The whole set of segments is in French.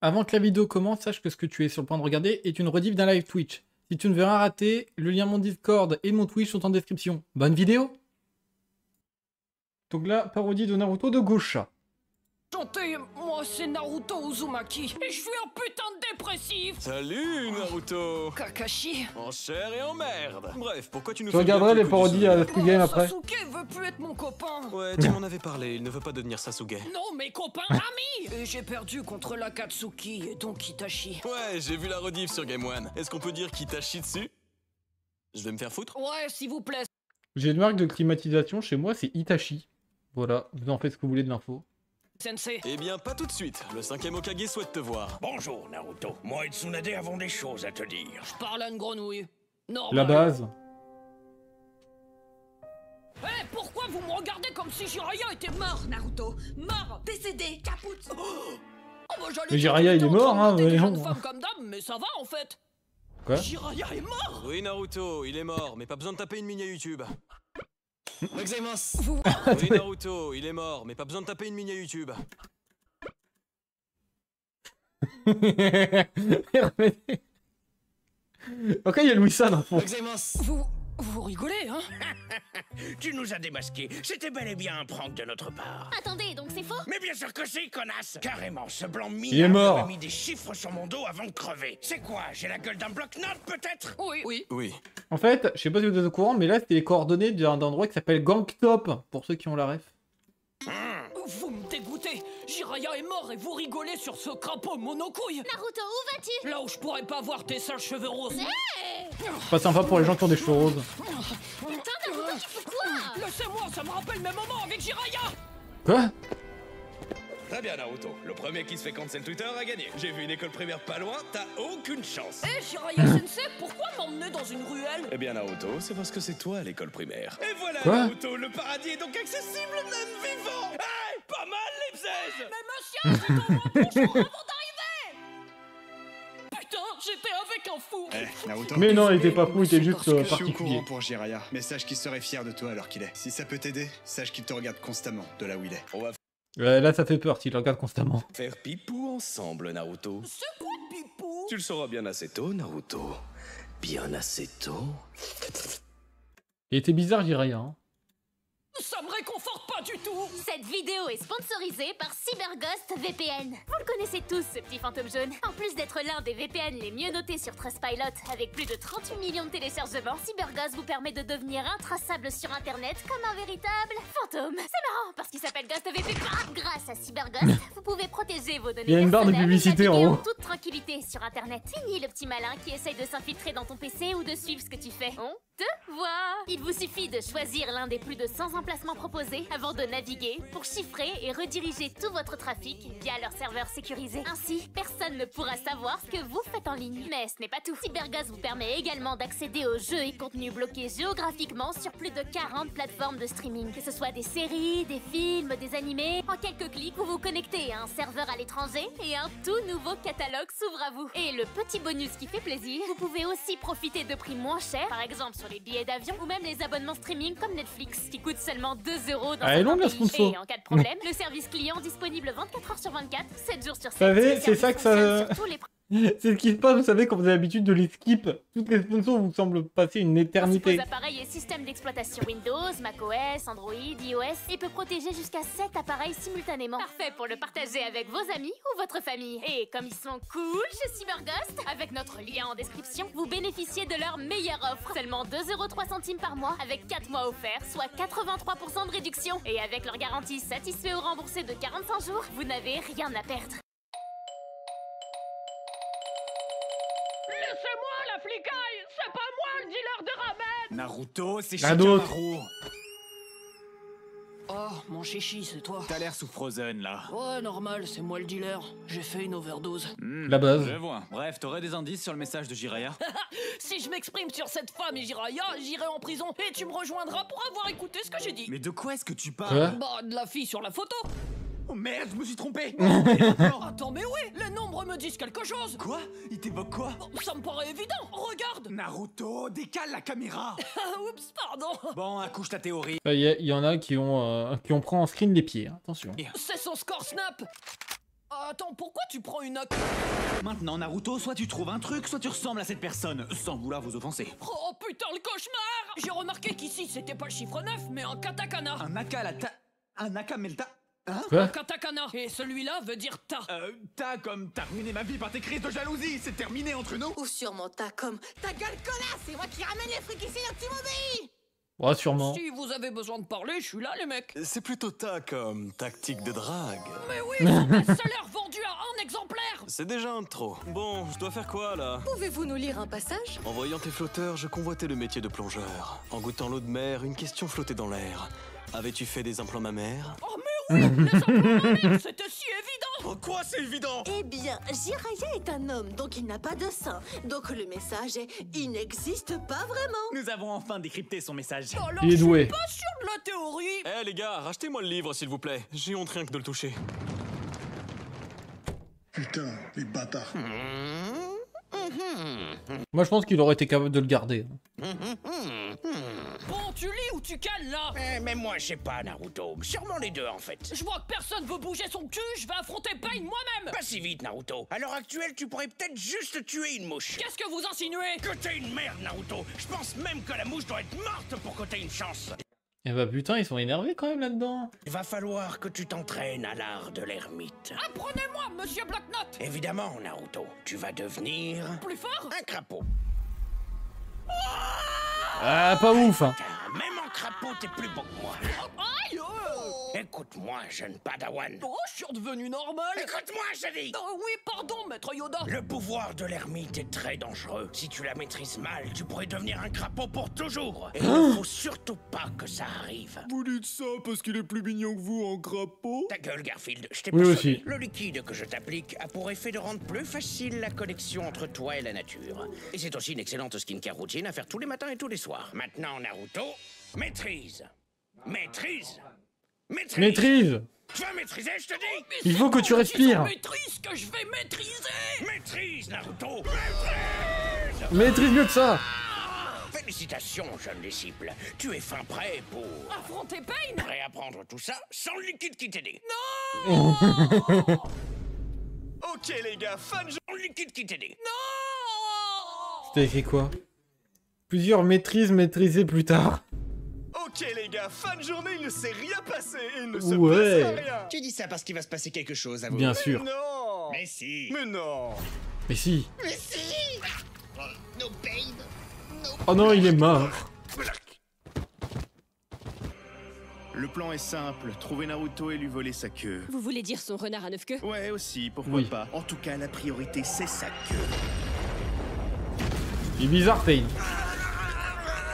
Avant que la vidéo commence, sache que ce que tu es sur le point de regarder est une rediff d'un live Twitch. Si tu ne veux rien rater, le lien mon Discord et mon Twitch sont en description. Bonne vidéo! Donc là, parodie de Naruto de Gosha. Santé, moi c'est Naruto Uzumaki et je suis un putain de dépressif. Salut Naruto. Kakashi. En chair et en merde. Bref, pourquoi tu nous Je regarderai les parodies à Squid Game après. Sasuke veut plus être mon copain. Ouais, tu m'en avais parlé, il ne veut pas devenir Sasuke. Non, mais copain, ami. Et j'ai perdu contre l'Akatsuki et donc Itachi. Ouais, j'ai vu la rediff sur Game One. Est-ce qu'on peut dire Kitachi dessus? Je vais me faire foutre? Ouais, s'il vous plaît. J'ai une marque de climatisation chez moi, c'est Itachi. Voilà, vous en faites ce que vous voulez de l'info. Sensei. Eh bien, pas tout de suite. Le 5e Hokage souhaite te voir. Bonjour Naruto, moi et Tsunade avons des choses à te dire. Je parle à une grenouille. Normal. La base. Eh, pourquoi vous me regardez comme si Jiraiya était mort, Naruto? Mort, décédé, caput. Oh, bah, Mais Jiraiya, il est mort, hein, mais voyons. femme comme dame, mais ça va en fait. Quoi? Jiraiya est mort. Oui, Naruto, il est mort, mais pas besoin de taper une mini à YouTube. Vous... Oui, Naruto, il est mort, mais pas besoin de taper une mini à YouTube. Ok, il y a Louis-San dans le fond. Vous rigolez, hein? Tu nous as démasqués, c'était bel et bien un prank de notre part. Attendez, donc c'est faux? Mais bien sûr que c'est, connasse. Carrément, ce blanc Il est minable mort. m'a mis des chiffres sur mon dos avant de crever. C'est quoi? J'ai la gueule d'un bloc-notes peut-être? Oui. Oui. En fait, je sais pas si vous êtes au courant, mais là, c'était les coordonnées d'un endroit qui s'appelle Gangtop, pour ceux qui ont la ref. Vous me dégoûtez. Jiraiya est mort et vous rigolez sur ce crapaud monocouille. Naruto, où vas-tu? Là où je pourrais pas voir tes sales cheveux roses. Pas sympa pour les gens qui ont des cheveux roses. Putain, Naruto, tu fais quoi? Laissez-moi, ça me rappelle mes moments avec Jiraiya. Quoi? Très bien Naruto, le premier qui se fait cancel Twitter a gagné. J'ai vu une école primaire pas loin, t'as aucune chance. Eh, Jiraiya Sensei, pourquoi m'emmener dans une ruelle? Eh bien Naruto, c'est parce que c'est toi l'école primaire. Et voilà Quoi? Naruto, le paradis est donc accessible même vivant. Hey, pas mal les bzaises. Mais monsieur, c'est un bonjour avant d'arriver. Putain, j'étais avec un fou. Naruto. Mais non, il Désolé, était pas fou, il était monsieur, juste parce que Je suis au particulier. courant pour Jiraiya, mais sache qu'il serait fier de toi alors qu'il est. Si ça peut t'aider, sache qu'il te regarde constamment de là où il est. On va Là, ça fait peur s'il le regarde constamment. faire pipou ensemble Naruto. C'est quoi, Pipou? Tu le sauras bien assez tôt Naruto. Bien assez tôt. Il était bizarre, Jiraiya. Hein. Ça me réconforte pas du tout. Cette vidéo est sponsorisée par CyberGhost VPN. Vous le connaissez tous, ce petit fantôme jaune. En plus d'être l'un des VPN les mieux notés sur Trustpilot, avec plus de 38 millions de téléchargements, CyberGhost vous permet de devenir intraçable sur Internet comme un véritable fantôme. C'est marrant, parce qu'il s'appelle Ghost VPN. Grâce à CyberGhost, vous pouvez protéger vos données Il y a une barre de personnelles et publicité en naviguer haut. toute tranquillité sur Internet. Fini le petit malin qui essaye de s'infiltrer dans ton PC ou de suivre ce que tu fais. On te voit. Il vous suffit de choisir l'un des plus de 100 emplacements proposés avant de naviguer pour chiffrer et rediriger tout votre trafic via leur serveur sécurisé. Ainsi, personne ne pourra savoir ce que vous faites en ligne. Mais ce n'est pas tout. CyberGhost vous permet également d'accéder aux jeux et contenus bloqués géographiquement sur plus de 40 plateformes de streaming. Que ce soit des séries, des films, des animés, en quelques clics, vous vous connectez à un serveur à l'étranger et un tout nouveau catalogue s'ouvre à vous. Et le petit bonus qui fait plaisir, vous pouvez aussi profiter de prix moins chers, par exemple sur les billets d'avion ou même les abonnements streaming comme Netflix, qui coûtent seulement 2 € dans Ah, elle est longue, la certains pays. sponsor. Et en cas de problème, le service client disponible 24 heures sur 24, 7 jours sur 7. savez, Ce c'est ça service que ça- fonctionne sur tous les C'est ce qui se passe, vous savez, quand vous avez l'habitude de les skip. Toutes les sponsors vous semblent passer une éternité. principaux appareils et systèmes d'exploitation Windows, macOS, Android, iOS et peut protéger jusqu'à 7 appareils simultanément. Parfait pour le partager avec vos amis ou votre famille. Et comme ils sont cool chez CyberGhost, avec notre lien en description, vous bénéficiez de leur meilleure offre. Seulement 2,03 € par mois avec 4 mois offerts, soit 83% de réduction. Et avec leur garantie satisfait ou remboursé de 45 jours, vous n'avez rien à perdre. Laissez-moi la flicaille. C'est pas moi le dealer de ramen. Naruto, c'est La d'autre. Shikamaru. Oh, mon chichi, c'est toi. T'as l'air sous Frozen là. Ouais, normal, c'est moi le dealer. J'ai fait une overdose. La base. Je vois. Bref, t'aurais des indices sur le message de Jiraiya? Si je m'exprime sur cette femme et Jiraiya, j'irai en prison et tu me rejoindras pour avoir écouté ce que j'ai dit. Mais de quoi est-ce que tu Quoi? parles? Bah, de la fille sur la photo. Oh merde, je me suis trompé. Attends, mais oui, les nombres me disent quelque chose. Quoi? Il t'évoque quoi? Oh, ça me paraît évident, regarde. Naruto, décale la caméra. Ah, oups, pardon. Bon, accouche ta théorie. Il y en a qui ont pris en screen les pieds, hein. Attention. C'est son score snap. Attends, pourquoi tu prends une AK? Maintenant, Naruto, soit tu trouves un truc, soit tu ressembles à cette personne, sans vouloir vous offenser. Oh putain, le cauchemar! J'ai remarqué qu'ici, c'était pas le chiffre 9, mais un katakana. Un Naka un Nakamelta. Hein? Quoi? Katakana. Et celui-là veut dire ta. T'as comme t'as ruiné ma vie par tes crises de jalousie, c'est terminé entre nous. Ou sûrement t'as comme ta gueule connasse, c'est moi qui ramène les frics ici, donc tu m'obéis. Ouais, sûrement. Si vous avez besoin de parler, je suis là, les mecs. C'est plutôt ta comme tactique de drague. Mais oui, son best-seller vendu à un exemplaire. C'est déjà un de trop. Bon, je dois faire quoi là? Pouvez-vous nous lire un passage? En voyant tes flotteurs, je convoitais le métier de plongeur. En goûtant l'eau de mer, une question flottait dans l'air. Avais-tu fait des implants mammaires? Oh mais oui, les implants mammaires, c'était si évident. En quoi c'est évident? Eh bien, Jiraiya est un homme, donc il n'a pas de sein. Donc le message est « il n'existe pas vraiment ». Nous avons enfin décrypté son message. Alors, Il est je doué. suis pas sûr de la théorie. Eh les gars, rachetez-moi le livre s'il vous plaît. J'ai honte rien que de le toucher. Putain, les bâtards. Moi, je pense qu'il aurait été capable de le garder. Bon, tu lis ou tu cales là? Mais moi, je sais pas, Naruto. Sûrement les deux, en fait. Je vois que personne veut bouger son cul, je vais affronter Pain moi-même. Pas si vite, Naruto. À l'heure actuelle, tu pourrais peut-être juste tuer une mouche. Qu'est-ce que vous insinuez? Que t'es une merde, Naruto. Je pense même que la mouche doit être morte pour que t'aies une chance. Et bah putain, ils sont énervés quand même là-dedans. Il va falloir que tu t'entraînes à l'art de l'ermite. Apprenez-moi, monsieur Blocknot. Évidemment, Naruto. Tu vas devenir... Plus fort? un crapaud. Ah, pas ouf, hein. Putain, même en crapaud, t'es plus beau que moi. Aïe! Écoute-moi, jeune padawan. Oh, je suis redevenu normal. Écoute-moi, je dis. Oh, oui, pardon, maître Yoda. Le pouvoir de l'ermite est très dangereux. Si tu la maîtrises mal, tu pourrais devenir un crapaud pour toujours. Et il ne faut surtout pas que ça arrive. Vous dites ça parce qu'il est plus mignon que vous en crapaud? Ta gueule, Garfield, je t'ai Oui, pas aussi. sonné. Le liquide que je t'applique a pour effet de rendre plus facile la connexion entre toi et la nature. Et c'est aussi une excellente skincare routine à faire tous les matins et tous les soirs. Maintenant, Naruto, maîtrise. Maîtrise. Maîtrise. Maîtrise. Tu vas maîtriser, je te dis. Mais Il c'est faut que quand tu je dis respires. sur maîtrise que je vais maîtriser. Maîtrise, Naruto. Maîtrise. Maîtrise mieux que ça. Félicitations, jeune disciple. Tu es fin prêt pour... Affronter Pain? réapprendre tout ça sans le liquide qui t'aidait. Ok les gars, fan Sans le liquide qui t'aidait. Non! C'était écrit quoi? Plusieurs maîtrises maîtrisées plus tard. Ok les gars, fin de journée, il ne s'est rien passé. Il ne se Ouais. passera rien. Tu dis ça parce qu'il va se passer quelque chose à vous. Bien sûr. Non. Mais si. Mais non. Mais si. Mais si. No pain. Oh non, il est mort. Le plan est simple, trouver Naruto et lui voler sa queue. Vous voulez dire son renard à 9 queues? Ouais, aussi, pourquoi Oui. pas. En tout cas, la priorité, c'est sa queue. Il est bizarre, Pain.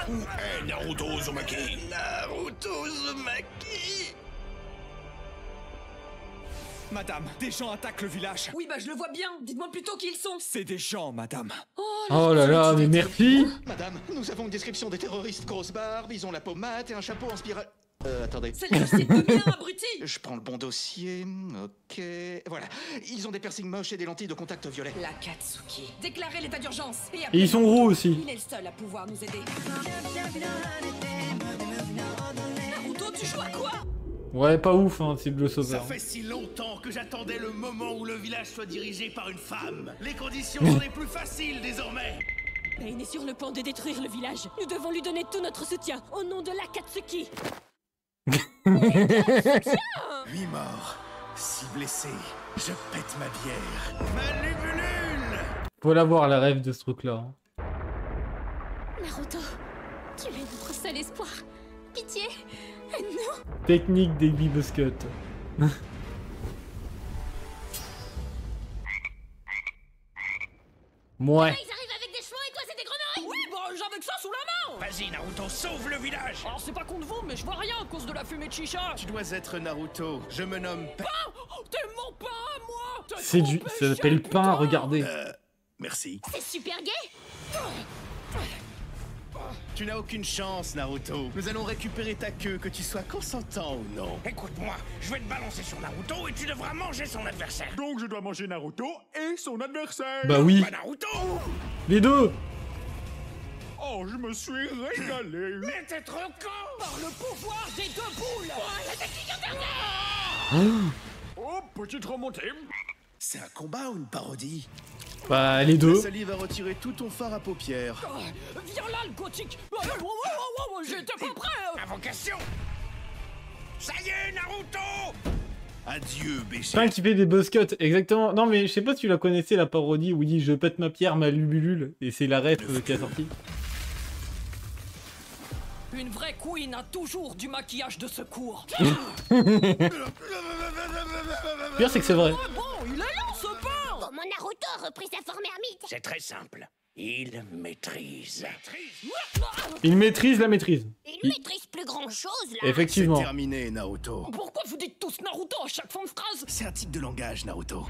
Hey, Naruto Uzumaki. Naruto Uzumaki. Madame, des gens attaquent le village. Oui, bah je le vois bien. Dites-moi plutôt qui ils sont. C'est des gens, madame. Oh là là, mais merci. Madame, nous avons une description des terroristes. Grosse barbe, ils ont la pommade et un chapeau en spirale. Attendez. Celle-là, c'est le mien, abruti. Je prends le bon dossier. Ok. Voilà. Ils ont des piercings moches et des lentilles de contact violet. La Katsuki. Déclarez l'état d'urgence. Et ils sont gros aussi. Il est le seul à pouvoir nous aider. Naruto, tu joues à quoi? Ouais, pas ouf, hein, c'est le Ça sauveur. fait si longtemps que j'attendais le moment où le village soit dirigé par une femme. Les conditions sont les plus faciles désormais. Pain est sur le point de détruire le village. Nous devons lui donner tout notre soutien au nom de l'Akatsuki. 8 morts, 6 blessés. Je pète ma bière. Ma lubulule. Faut l'avoir la rêve de ce truc-là. hein. Naruto, tu es notre seul espoir. Pitié, aide-nous. Technique des Biscuits. Ouais. Ils arrivent avec des chevaux et toi c'est des grenouilles. Oui, bah j'avais que ça sous la main. Vas-y, Naruto, sauve le village. Alors c'est pas contre vous, mais je vois rien à cause de la fumée de chicha. Tu dois être Naruto. Je me nomme... Oh, t'es mon pain à moi. T'es C'est trop du... Ça péché, s'appelle pain, putain. regardez. Merci. C'est super gay. Tu n'as aucune chance, Naruto. Nous allons récupérer ta queue, que tu sois consentant ou non. Écoute-moi, je vais te balancer sur Naruto et tu devras manger son adversaire. Donc je dois manger Naruto et son adversaire. Bah oui. Pas Naruto. Les deux. Oh, je me suis régalé. Mais t'es trop con. Par le pouvoir des deux boules. Oh, petite remontée. C'est un combat ou une parodie? Bah, les deux. La salive va retirer tout ton fard à paupières. Viens là, le gothique. J'étais pas prêt. Invocation. Ça y est, Naruto. Adieu, Béché. Enfin, qui fait des buzz cuts, exactement. Non, mais je sais pas si tu la connaissais, la parodie où il dit je pète ma pierre, ma lubulule. Et c'est la ref qui a sorti. Une vraie queen a toujours du maquillage de secours. Le pire, c'est que c'est vrai. Bon, il est là, ce pain. Comment Naruto a repris sa forme ermite? C'est très simple. Il maîtrise. Il maîtrise la maîtrise. Il maîtrise plus grand chose là. Effectivement. C'est terminé, Naruto. Pourquoi vous dites tous Naruto à chaque fin de phrase? C'est un type de langage, Naruto.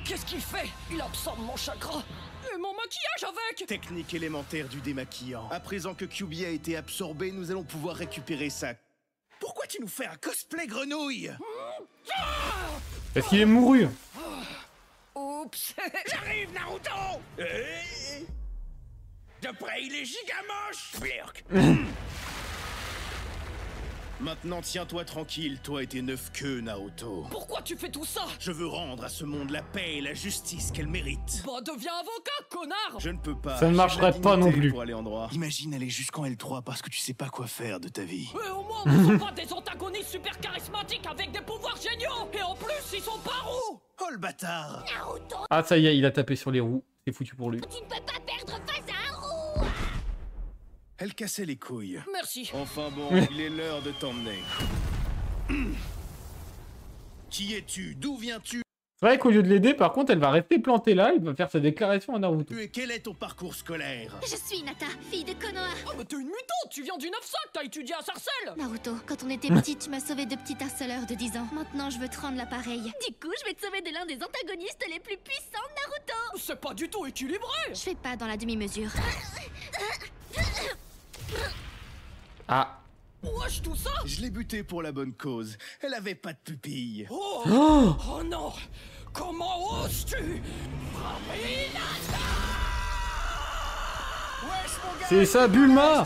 Qu'est-ce qu'il fait? Il absorbe mon chakra. Et mon maquillage avec. Technique élémentaire du démaquillant. À présent que Kyuubi a été absorbé, nous allons pouvoir récupérer ça. Pourquoi tu nous fais un cosplay grenouille? Parce qu'il est mouru. Oups. J'arrive, Naruto. De près, il est giga moche. Blurk. Maintenant, tiens-toi tranquille, toi et tes 9 queues, Naruto. Pourquoi tu fais tout ça? Je veux rendre à ce monde la paix et la justice qu'elle mérite. Bah, deviens avocat, connard. Je ne peux pas. Ça ne marcherait J'ai la pas non dignité plus. Pour aller en droit. Imagine aller jusqu'en L3 parce que tu sais pas quoi faire de ta vie. Mais au moins, on ne sont pas des antagonistes super charismatiques avec des pouvoirs géniaux. Et en plus, ils sont pas roux. Oh le bâtard! Naruto, Ah, ça y est, il a tapé sur les roues. C'est foutu pour lui. tu ne peux pas perdre face à un roux. Elle cassait les couilles. Merci. Enfin bon, il est l'heure de t'emmener. Qui es-tu? D'où viens-tu? C'est vrai qu'au lieu de l'aider, par contre, elle va rester plantée là. Il va faire sa déclaration à Naruto. Et quel est ton parcours scolaire? Je suis Hinata, fille de Konoha. Oh, mais t'es une mutante. Tu viens du 9-5. T'as étudié à Sarcelles. Naruto, quand on était petit, tu m'as sauvé de petits harceleurs de 10 ans. Maintenant, je veux te rendre l'appareil. Du coup, je vais te sauver de l'un des antagonistes les plus puissants de Naruto. C'est pas du tout équilibré. Je fais pas dans la demi-mesure. Ah. Wesh, tout ça. Je l'ai buté pour la bonne cause. Elle avait pas de pupille. Oh, oh non. Comment oses-tu frapper Hinata? Wesh, mon gars! C'est ça, Bulma!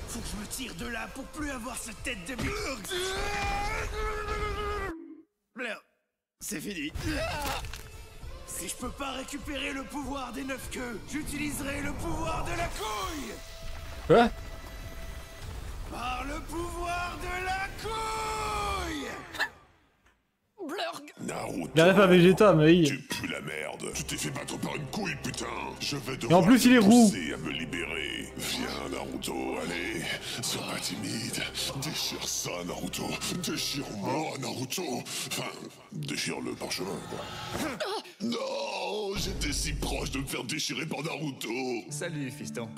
Faut que je me tire de là pour plus avoir cette tête de Blurk. Blurk, c'est fini. Si je peux pas récupérer le pouvoir des 9 queues, j'utiliserai le pouvoir de la couille. Quoi? Par le pouvoir de la couille. Blurg. Naruto, La ref à Vegeta, mais oui. tu pues la merde. Tu t'es fait battre par une couille, putain. Je vais Et devoir en plus, te il est roux. pousser à me libérer. Viens, Naruto, allez. Sois pas timide. Déchire ça, Naruto. Déchire-moi, Naruto. Enfin, déchire le parchemin, quoi. Non, j'étais si proche de me faire déchirer par Naruto. Salut, fiston.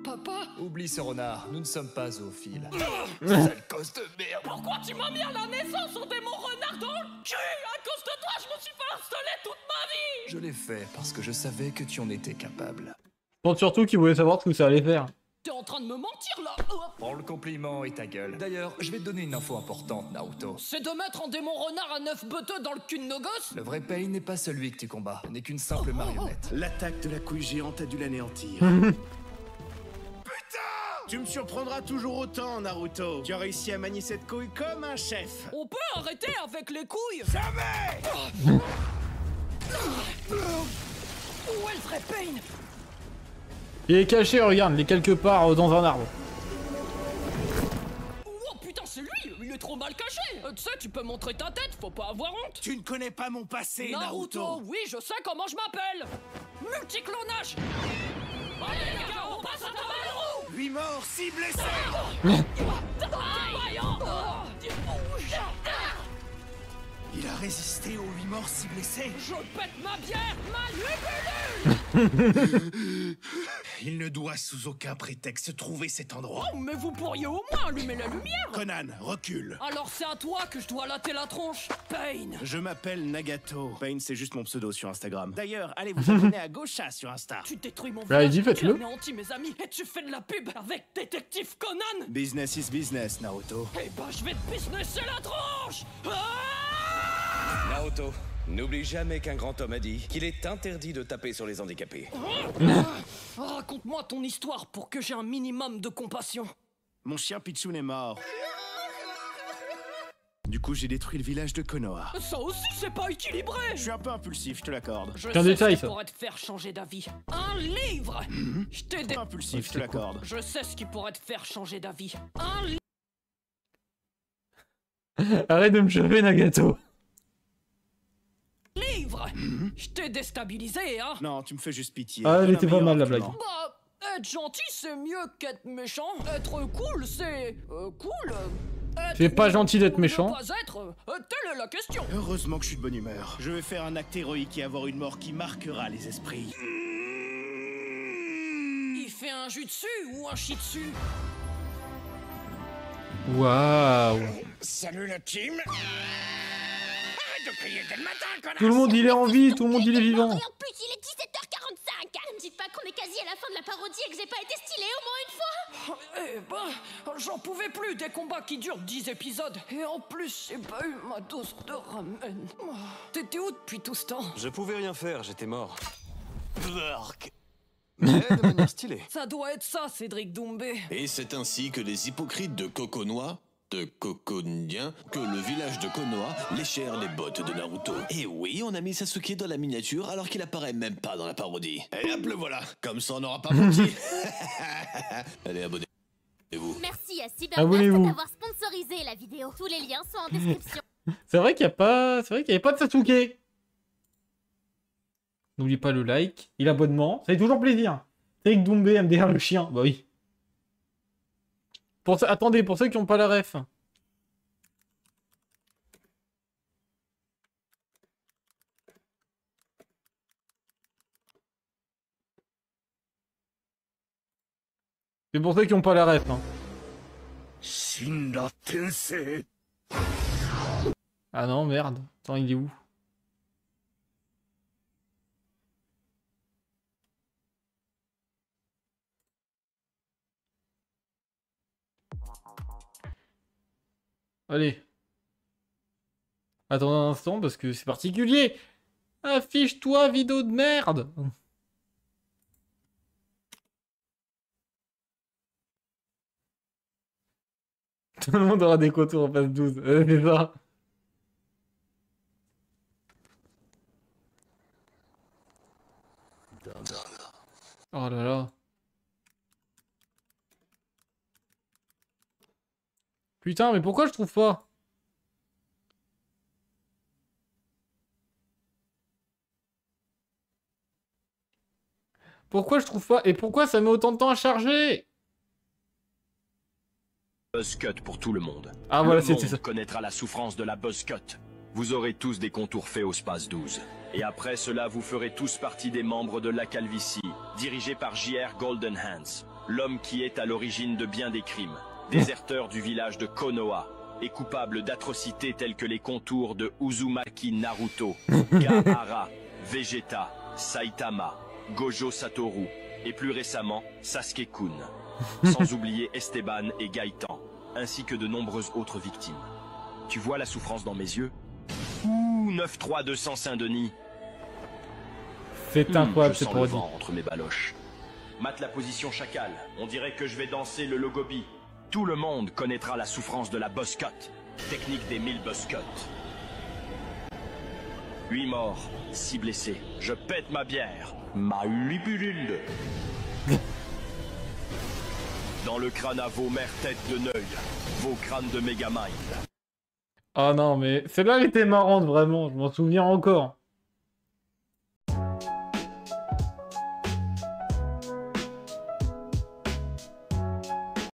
Papa. Oublie ce renard, nous ne sommes pas zoophiles. Sale gosse de merde. Pourquoi tu m'as mis à la naissance au démon renard dans le cul? À cause de toi, je me suis fait harceler toute ma vie. Je l'ai fait parce que je savais que tu en étais capable. Je pense surtout qu'il voulait savoir ce que ça allait faire. T'es en train de me mentir là. Prends le compliment et ta gueule. D'ailleurs, je vais te donner une info importante, Naruto. C'est de mettre en démon renard à 9 beuteux dans le cul de nos gosses. Le vrai Pain n'est pas celui que tu combats, n'est qu'une simple marionnette. L'attaque de la couille géante a dû l'anéantir. Tu me surprendras toujours autant, Naruto. Tu as réussi à manier cette couille comme un chef. On peut arrêter avec les couilles. Jamais. Où est le vrai Pain? Il est caché, regarde, il est quelque part dans un arbre. Oh putain, c'est lui. Il est trop mal caché. Tu sais, tu peux montrer ta tête, faut pas avoir honte. Tu ne connais pas mon passé, Naruto. Oui, je sais comment je m'appelle. Multiclonage. Allez les gars, on passe à ta 8 morts, 6 blessés. Il a résisté aux 8 morts, 6 blessés. Je pète ma bière, ma lubulule. Il ne doit sous aucun prétexte trouver cet endroit. Oh, mais vous pourriez au moins allumer la lumière. Conan, recule. Alors c'est à toi que je dois latter la tronche, Pain. Je m'appelle Nagato. Pain, c'est juste mon pseudo sur Instagram. D'ailleurs, allez vous abonner à Gaucha sur Insta. Tu détruis mon Bah, il dit, village, tu faites-le. anéantis mes amis et tu fais de la pub avec Détective Conan. Business is business, Naruto. Eh ben, je vais te businesser la tronche. Naruto, n'oublie jamais qu'un grand homme a dit qu'il est interdit de taper sur les handicapés. Raconte-moi ton histoire pour que j'ai un minimum de compassion. Mon chien Pichun est mort. Du coup, j'ai détruit le village de Konoha. Ça aussi, c'est pas équilibré. Je suis un peu impulsif, je te l'accorde. Je C'est un sais détail, ce qui ça. pourrait te faire changer d'avis. Un livre. Je t'ai Impulsif, je te l'accorde. Je sais ce qui pourrait te faire changer d'avis. Un Arrête de me chauffer, Nagato. livre. Je t'ai déstabilisé, hein. Non, tu me fais juste pitié. Ah, elle Donne un était pas meilleur mal, la blague. argument. Bah, être gentil, c'est mieux qu'être méchant. Être cool, c'est cool. Être C'est pas gentil d'être ou ne méchant. pas être, telle est la question. Heureusement que je suis de bonne humeur. Je vais faire un acte héroïque et avoir une mort qui marquera les esprits. Il fait un jutsu ou un shitsu? Waouh. Salut la team. Arrête de crier dès le matin, connard. Tout le monde il est en vie, tout le monde il est vivant. Et en plus, il est 17h45. Ne me dites pas qu'on est quasi à la fin de la parodie et que j'ai pas été stylée au moins une fois. Eh ben, j'en pouvais plus des combats qui durent 10 épisodes. Et en plus, j'ai pas eu ma dose de ramen. T'étais où depuis tout ce temps? Je pouvais rien faire, j'étais mort. Mais de manière stylée. Ça doit être ça, Cédric Doumbé. Et c'est ainsi que les hypocrites de Kokonoha, de Kokonien, que le village de Konoha léchèrent les bottes de Naruto. Et oui, on a mis Sasuke dans la miniature alors qu'il apparaît même pas dans la parodie. Et hop, le voilà. Comme ça, on n'aura pas menti. Allez, abonnez-vous. Merci à Abonnez-vous. Cyberblast d'avoir sponsorisé la vidéo. Tous les liens sont en description. C'est vrai qu'il y a pas, c'est vrai qu'il y avait pas de Sasuke. N'oublie pas le like et l'abonnement, ça fait toujours plaisir. Cédric Doumbé, MDR le chien, bah oui. Attendez, pour ceux qui n'ont pas la ref. C'est pour ceux qui n'ont pas la ref. Hein. Ah non, merde. Attends, il est où? Allez. Attends un instant parce que c'est particulier. Affiche-toi, vidéo de merde. Tout le monde aura des contours en phase 12. C'est ça. Oh là là. Putain, mais pourquoi je trouve pas? Pourquoi je trouve pas? Et pourquoi ça met autant de temps à charger? Buzzcut pour tout le monde. Ah voilà, c'était ça. Le monde connaîtra la souffrance de la Buzzcut. Vous aurez tous des contours faits au Space 12. Et après cela, vous ferez tous partie des membres de la calvitie, dirigé par J.R. Golden Hands, l'homme qui est à l'origine de bien des crimes. Déserteur du village de Konoha, et coupable d'atrocités telles que les contours de Uzumaki Naruto, Gaara, Vegeta, Saitama, Gojo Satoru, et plus récemment, Sasuke-kun. Sans oublier Esteban et Gaëtan, ainsi que de nombreuses autres victimes. Tu vois la souffrance dans mes yeux? Ouh, 93200 Saint-Denis. C'est incroyable, c'est pour pour le vent entre mes baloches. Mate la position chacal, on dirait que je vais danser le logobi. Tout le monde connaîtra la souffrance de la Buzzcut, technique des 1000 Buzzcut. 8 morts, 6 blessés. Je pète ma bière, ma libellule. Dans le crâne à vos mères têtes de Neuil, vos crânes de Megamind. Oh non, mais celle-là elle était marrante, vraiment, je m'en souviens encore.